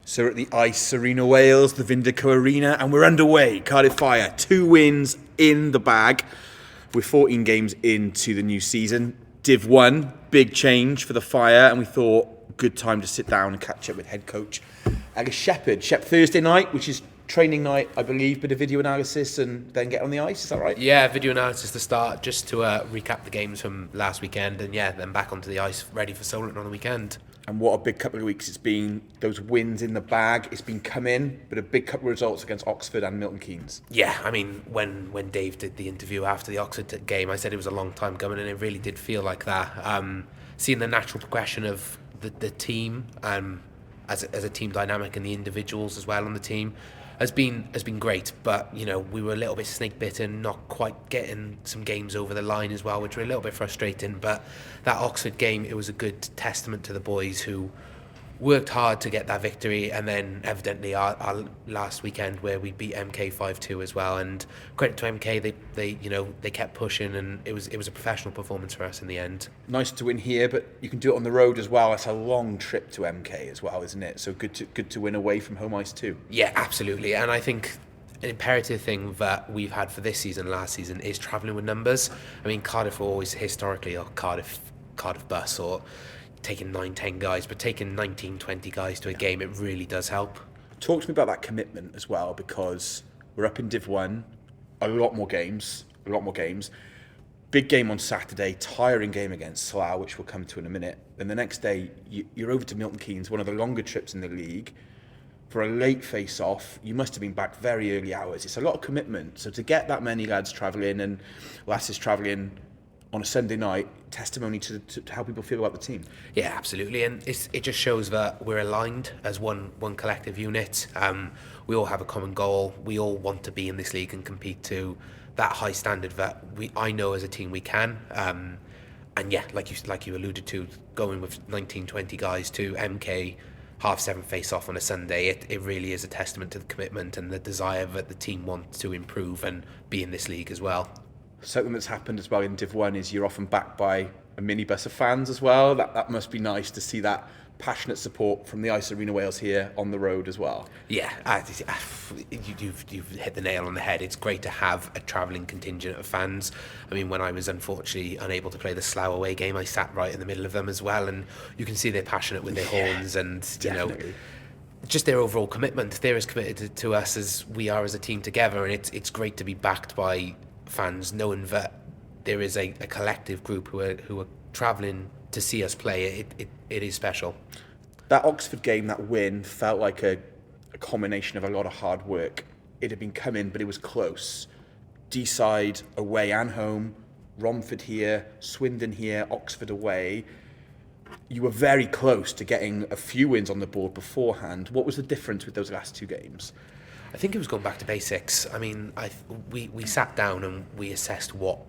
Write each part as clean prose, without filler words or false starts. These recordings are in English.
So we're at the Ice Arena Wales, the Vindico Arena, and we're underway. Cardiff Fire, 2 wins in the bag. We're 14 games into the new season. Div 1, big change for the Fire, and we thought, good time to sit down and catch up with head coach Elis Sheppard. Thursday night, which is training night, I believe, bit of video analysis and then get on the ice, is that right? Yeah, video analysis to start, just to recap the games from last weekend, and then back onto the ice, ready for Solent on the weekend. And what a big couple of weeks it's been. Those wins in the bag, it's been coming, but a big couple of results against Oxford and Milton Keynes. Yeah, I mean, when Dave did the interview after the Oxford game, I said it was a long time coming, and it really did feel like that. Seeing the natural progression of the team, as a team dynamic, and the individuals as well on the team, has been great. But we were a little bit snake bitten, not quite getting some games over the line as well, which were a little bit frustrating. But that Oxford game, it was a good testament to the boys who worked hard to get that victory, and then evidently our last weekend where we beat MK 5-2 as well. And credit to MK, they kept pushing, and it was a professional performance for us in the end. Nice to win here, but you can do it on the road as well. It's a long trip to MK as well, isn't it? So good to win away from home ice too. Yeah, absolutely. And I think an imperative thing that we've had for this season, last season, is travelling with numbers. I mean, Cardiff were always historically Cardiff bus, or taking 9-10 guys, but taking 19-20 guys to a game, it really does help. Talk to me about that commitment as well, because we're up in Div 1, a lot more games. Big game on Saturday, tiring game against Slough, which we'll come to in a minute. Then the next day, you're over to Milton Keynes, one of the longer trips in the league, for a late face-off. You must have been back very early hours. It's a lot of commitment. So to get that many lads travelling, and lasses travelling on a Sunday night, testimony to how people feel about the team. Yeah, absolutely, and it just shows that we're aligned as one collective unit. We all have a common goal. We all want to be in this league and compete to that high standard that I know as a team we can. And yeah, like you alluded to, going with 19-20 guys to MK 7:30 face-off on a Sunday, it really is a testament to the commitment and the desire that the team wants to improve and be in this league as well. Something that's happened as well in Div 1 is you're often backed by a minibus of fans as well. That must be nice to see that passionate support from the Ice Arena Wales here on the road as well. Yeah, you've hit the nail on the head. It's great to have a travelling contingent of fans. I mean, when I was unfortunately unable to play the Slough away game, I sat right in the middle of them as well, and you can see they're passionate with their horns, and just their overall commitment. They're as committed to us as we are as a team together, and it's great to be backed by fans, knowing that there is a collective group who are travelling to see us play. It is special. That Oxford game, that win, felt like a combination of a lot of hard work. It had been coming, but it was close. D-side away and home, Romford here, Swindon here, Oxford away. You were very close to getting a few wins on the board beforehand. What was the difference with those last 2 games? I think it was going back to basics. I mean, we sat down and we assessed what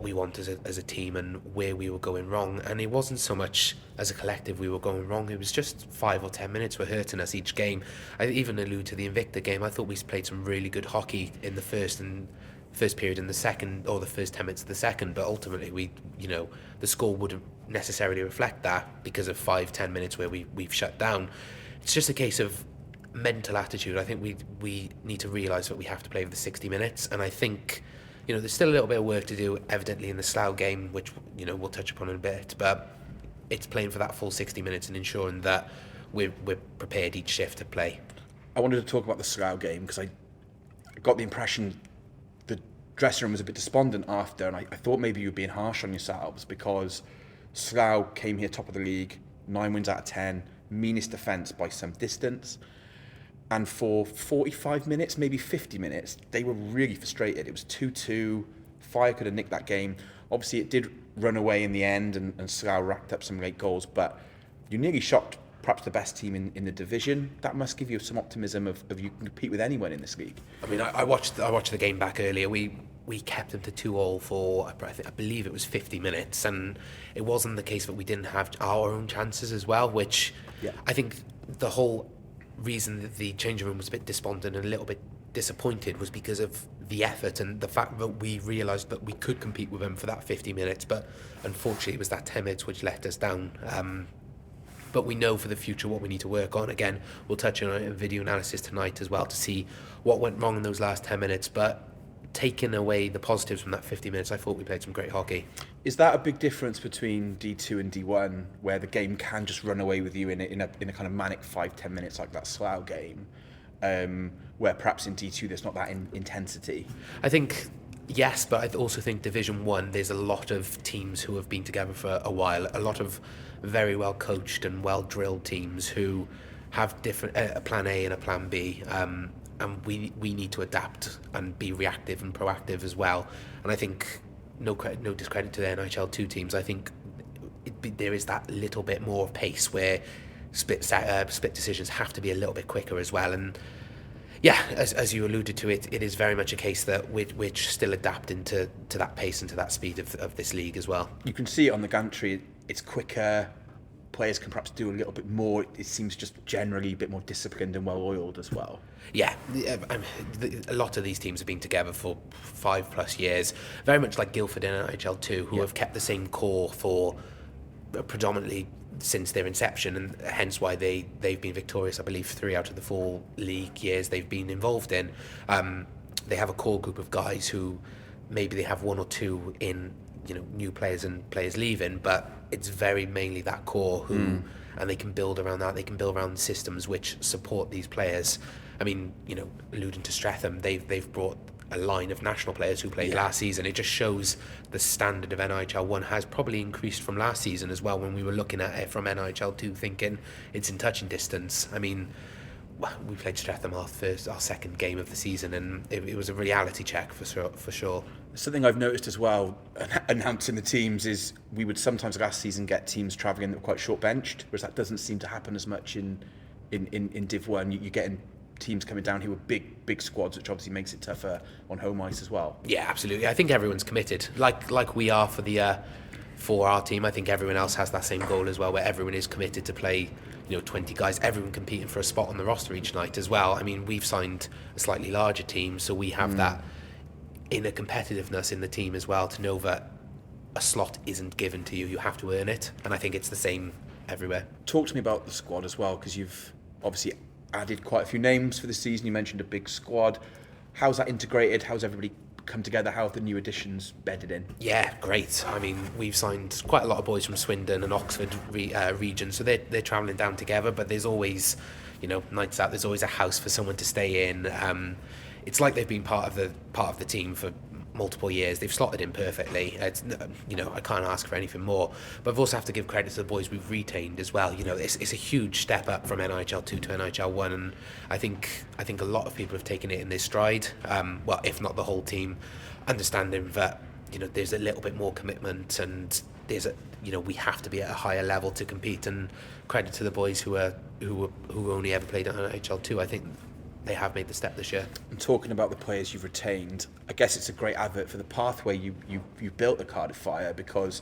we want as a team and where we were going wrong. And it wasn't so much as a collective we were going wrong. It was just 5 or 10 minutes were hurting us each game. I even allude to the Invicta game. I thought we played some really good hockey in the first period, in the second, or the first 10 minutes of the second. But ultimately, the score wouldn't necessarily reflect that because of 5-10 minutes where we've shut down. It's just a case of mental attitude. I think we need to realise that we have to play for the 60 minutes, and I think there's still a little bit of work to do, evidently, in the Slough game, which we'll touch upon in a bit, but it's playing for that full 60 minutes and ensuring that we're prepared each shift to play. I wanted to talk about the Slough game because I got the impression the dressing room was a bit despondent after, and I thought maybe you were being harsh on yourselves, because Slough came here top of the league, 9 wins out of 10, meanest defence by some distance. And for 45 minutes, maybe 50 minutes, they were really frustrated. It was 2-2. Fire could have nicked that game. Obviously, it did run away in the end, and Slough racked up some late goals. But you nearly shocked perhaps the best team in the division. That must give you some optimism of you can compete with anyone in this league. I mean, I watched the game back earlier. We kept them to 2-2 for, I believe it was 50 minutes. And it wasn't the case that we didn't have our own chances as well, which I think the whole reason that the changing room was a bit despondent and a little bit disappointed was because of the effort and the fact that we realised that we could compete with them for that 50 minutes, but unfortunately it was that 10 minutes which let us down. but we know for the future what we need to work on. Again, we'll touch on a video analysis tonight as well to see what went wrong in those last 10 minutes, but taking away the positives from that 50 minutes, I thought we played some great hockey. Is that a big difference between D2 and D1, where the game can just run away with you in a kind of manic 5-10 minutes like that Slough game, where perhaps in D2 there's not that intensity? I think yes, but I also think Division 1, there's a lot of teams who have been together for a while, a lot of very well coached and well drilled teams who have different a plan A and a plan B. And we need to adapt and be reactive and proactive as well. And I think no discredit to the NHL2 teams. I think there is that little bit more of pace where split decisions have to be a little bit quicker as well. And yeah, as you alluded to, it is very much a case that we're still adapting to that pace and to that speed of this league as well. You can see it on the gantry. It's quicker. Players can perhaps do a little bit more. It seems just generally a bit more disciplined and well-oiled as well. Yeah, a lot of these teams have been together for 5+ years, very much like Guildford in NHL2, who have kept the same core for predominantly since their inception, and hence why they've been victorious, I believe, 3 out of the 4 league years they've been involved in. They have a core group of guys who maybe they have 1 or 2 in new players and players leaving, but it's very mainly that core who, and they can build around that. They can build around systems which support these players. I mean, alluding to Streatham, they've brought a line of national players who played last season. It just shows the standard of NIHL 1 has probably increased from last season as well, when we were looking at it from NIHL 2 thinking it's in touching distance. I mean, we played Streatham our second game of the season, and it was a reality check for sure. Something I've noticed as well, announcing the teams, is we would sometimes last season get teams travelling that were quite short-benched, whereas that doesn't seem to happen as much in Div 1. You're getting teams coming down who are big squads, which obviously makes it tougher on home ice as well. Yeah, absolutely. I think everyone's committed, like we are for our team. I think everyone else has that same goal as well, where everyone is committed to play 20 guys, everyone competing for a spot on the roster each night as well. I mean, we've signed a slightly larger team, so we have that inner competitiveness in the team as well, to know that a slot isn't given to you, you have to earn it. And I think it's the same everywhere. Talk to me about the squad as well, because you've obviously added quite a few names for the season. You mentioned a big squad. How's that integrated? How's everybody come together? How have the new additions bedded in? Yeah, great. I mean, we've signed quite a lot of boys from Swindon and Oxford region, so they're travelling down together, but there's always, nights out, there's always a house for someone to stay in. It's like they've been part of the team for multiple years. They've slotted in perfectly. It's, I can't ask for anything more. But I've also have to give credit to the boys we've retained as well. It's a huge step up from NIHL 2 to NIHL 1, and I think a lot of people have taken it in their stride. Well, if not the whole team, understanding that there's a little bit more commitment, and we have to be at a higher level to compete. And credit to the boys who only ever played at NIHL 2. I think they have made the step this year. And talking about the players you've retained, I guess it's a great advert for the pathway you built the Cardiff Fire, because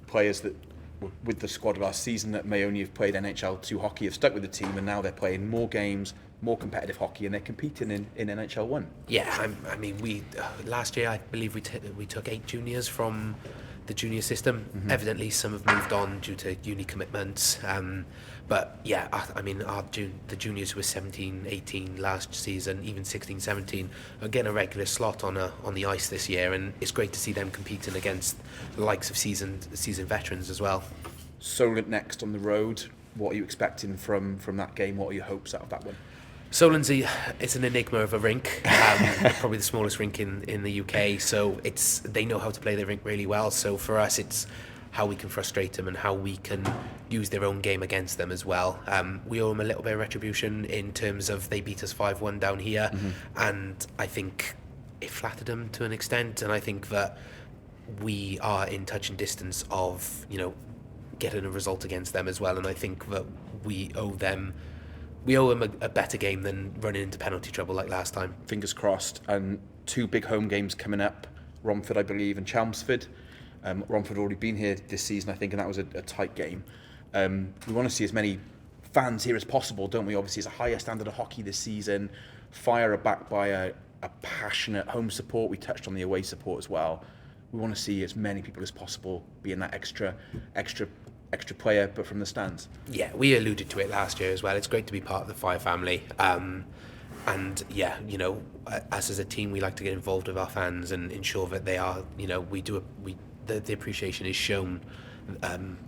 players that were with the squad last season that may only have played NHL 2 hockey have stuck with the team, and now they're playing more games, more competitive hockey, and they're competing in NHL 1. Yeah, I mean, we last year I believe we took 8 juniors from the junior system. Evidently some have moved on due to uni commitments, but yeah, I mean, the juniors who were 17, 18 last season, even 16, 17, are getting a regular slot on the ice this year, and it's great to see them competing against the likes of seasoned veterans as well. Solent next on the road. What are you expecting from that game? What are your hopes out of that one? Solent's it's an enigma of a rink, probably the smallest rink in the UK, so they know how to play their rink really well. So for us, it's how we can frustrate them and how we can use their own game against them as well. We owe them a little bit of retribution in terms of they beat us 5-1 down here, and I think it flattered them to an extent, and I think that we are in touch and distance of getting a result against them as well, and I think that we owe them a better game than running into penalty trouble like last time. Fingers crossed. And 2 big home games coming up, Romford, I believe, and Chelmsford. Romford already been here this season, I think, and that was a tight game. We want to see as many fans here as possible, don't we? Obviously, it's a higher standard of hockey this season. Fire are backed by a passionate home support. We touched on the away support as well. We want to see as many people as possible be in that extra extra player, but from the stands. Yeah, we alluded to it last year as well. It's great to be part of the Fire family. And yeah, you know, us as a team, we like to get involved with our fans and ensure that they are, you know, the appreciation is shown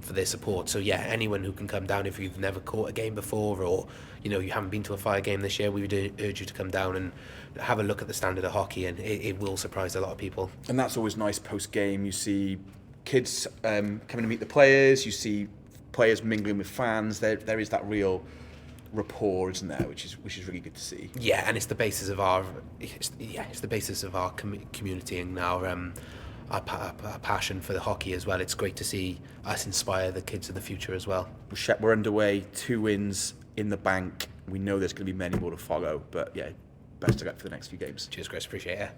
for their support. So yeah, anyone who can come down, if you've never caught a game before, or you know you haven't been to a Fire game this year, we would urge you to come down and have a look at the standard of hockey, and it will surprise a lot of people. And that's always nice post game. You see kids coming to meet the players. You see players mingling with fans. There is that real rapport, isn't there, which is really good to see. Yeah, and it's the basis of our community and our passion for the hockey as well. It's great to see us inspire the kids of the future as well. Shep, we're underway, 2 wins in the bank. We know there's going to be many more to follow, but yeah, best of luck for the next few games. Cheers, Chris. Appreciate it.